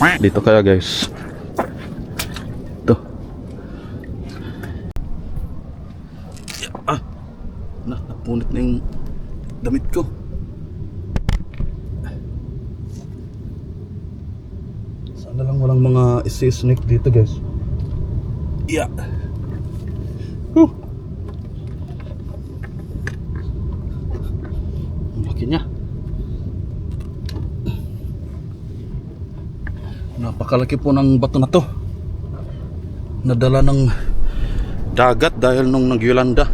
Dito kaya guys. Ito. Napunit na yung damit ko. Sana lang walang mga snake dito guys. Yeah. Ang laki niya. Napakalaki po ng bato na to. Nadala ng dagat dahil nung nag-Yolanda.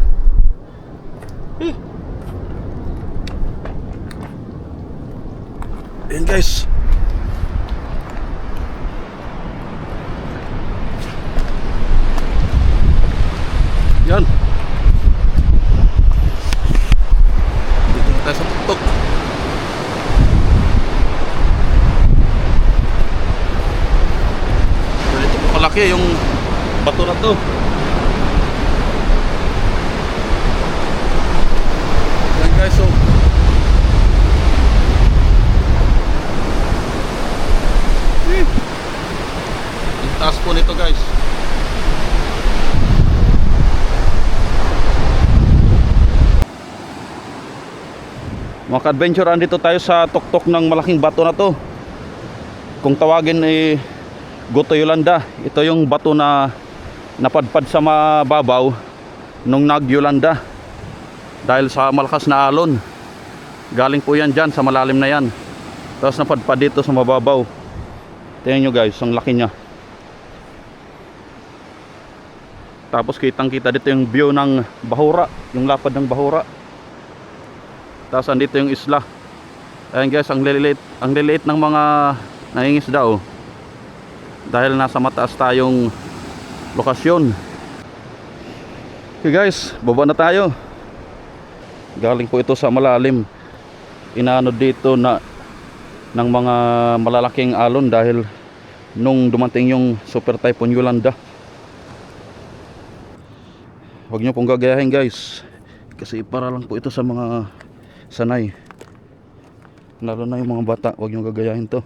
Ayan guys. Yan. Dito na tayo sa tuktok. Ito po kalaki yung bato na to. Yan guys, so ang taas po nito guys. Mga ka-adventure, andito tayo sa tuktok ng malaking bato na to. Kung tawagin Goto Yolanda. Ito yung bato na napadpad sa mababaw nung nag-Yolanda dahil sa malakas na alon. Galing po yan dyan sa malalim na yan, tapos napadpad dito sa mababaw. Tingnan nyo guys, ang laki nya. Tapos kitang kita dito yung view ng Bahura, yung lapad ng Bahura. Tapos andito yung isla. Ayan guys, ang liliit ng mga nangingisda oh. Dahil nasa mataas tayong lokasyon. Okay guys, baba na tayo. Galing po ito sa malalim. Inaano dito na ng mga malalaking alon dahil nung dumating yung Super Typhoon Yolanda. Huwag nyo pong gagayahin guys, kasi para lang po ito sa mga sanay, lalo na yung mga bata. Huwag nyo gagayahin to.